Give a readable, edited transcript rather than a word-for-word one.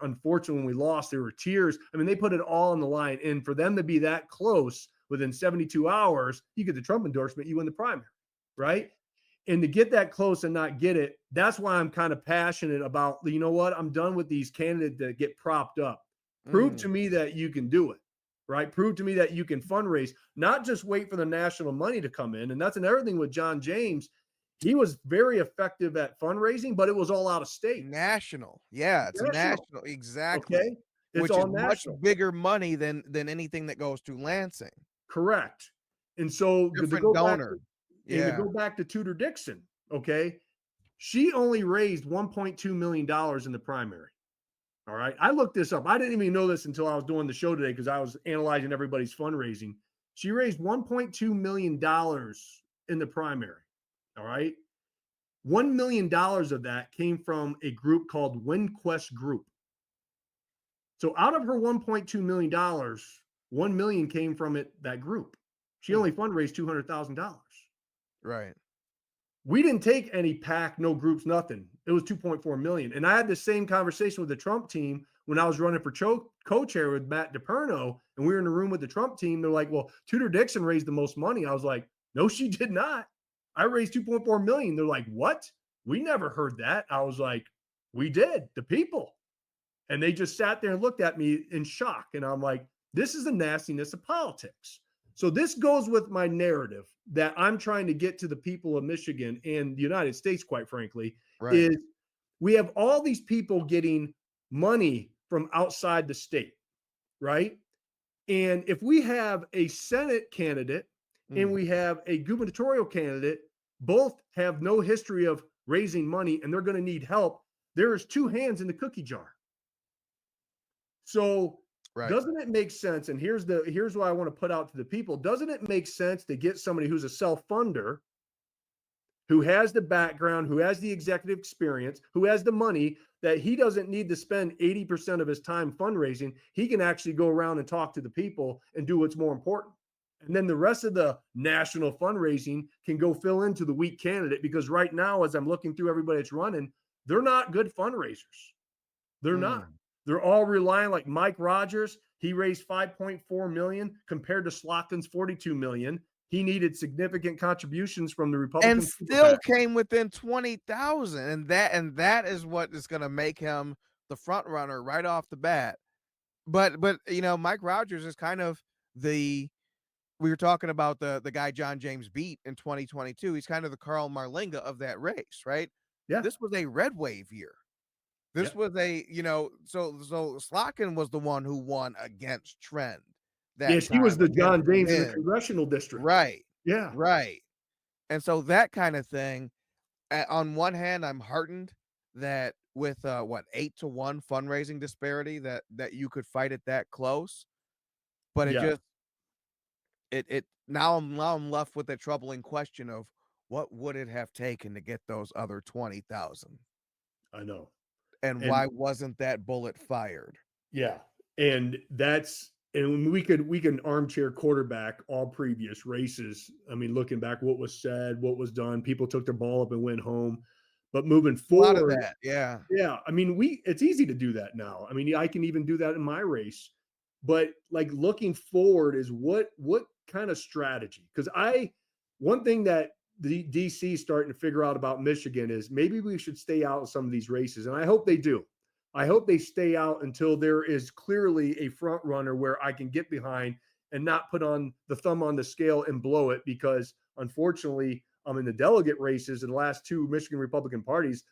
And unfortunately, when we lost, there were tears. I mean, they put it all on the line. And for them to be that close within 72 hours, you get the Trump endorsement, you win the primary, right? And to get that close and not get it, that's why I'm kind of passionate about, you know what? I'm done with these candidates that get propped up. Prove to me that you can do it, right? Prove to me that you can fundraise, not just wait for the national money to come in. And that's another thing with John James. He was very effective at fundraising, but it was all out of state. National. Yeah, it's national. Exactly. Okay. It's Which is all national. much bigger money than anything that goes to Lansing. Correct. And so Different donor. To go back to Tudor Dixon, okay, she only raised $1.2 million in the primary. All right. I looked this up. I didn't even know this until I was doing the show today because I was analyzing everybody's fundraising. She raised $1.2 million in the primary. All right. $1 million of that came from a group called WinQuest Group. So out of her $1.2 million, $1 million came from that group. She only fundraised $200,000. Right. We didn't take any PAC, no groups, nothing. It was 2.4 million. And I had the same conversation with the Trump team when I was running for co-chair with Matt DePerno, and we were in the room with the Trump team. They're like, well, Tudor Dixon raised the most money. I was like, no, she did not. I raised 2.4 million. They're like, what? We never heard that. I was like, we did, the people. And they just sat there and looked at me in shock. And I'm like, this is the nastiness of politics. So this goes with my narrative that I'm trying to get to the people of Michigan and the United States, quite frankly, is we have all these people getting money from outside the state, right? And if we have a Senate candidate and we have a gubernatorial candidate, both have no history of raising money and they're going to need help, there is two hands in the cookie jar. So doesn't it make sense? And here's what I want to put out to the people. Doesn't it make sense to get somebody who's a self-funder, who has the background, who has the executive experience, who has the money, that he doesn't need to spend 80% of his time fundraising? He can actually go around and talk to the people and do what's more important. And then the rest of the national fundraising can go fill into the weak candidate, because right now, as I'm looking through everybody that's running, they're not good fundraisers. They're not. They're all relying, like Mike Rogers. He raised 5.4 million compared to Slotkin's 42 million. He needed significant contributions from the Republicans, and still came within 20,000. And that is what is going to make him the front runner right off the bat. But you know, Mike Rogers is kind of we were talking about the guy John James beat in 2022. He's kind of the Carl Marlinga of that race, right? Yeah. This was a red wave year. This was so Slotkin was the one who won against trend. Yes, he was the John James in the congressional district. Right. Yeah. Right. And so that kind of thing, on one hand, I'm heartened that with 8-1 fundraising disparity that you could fight it that close. But now I'm left with a troubling question of what would it have taken to get those other 20,000? I know. And why wasn't that bullet fired? Yeah. And we can armchair quarterback all previous races. I mean, looking back, what was said, what was done, people took their ball up and went home. But moving forward, a lot of that, yeah. Yeah. I mean, it's easy to do that now. I mean, I can even do that in my race. But like looking forward is what kind of strategy? Because one thing that the DC is starting to figure out about Michigan is maybe we should stay out of some of these races. And I hope they do. I hope they stay out until there is clearly a front runner where I can get behind and not put on the thumb on the scale and blow it, because unfortunately, in the delegate races in the last two Michigan Republican parties,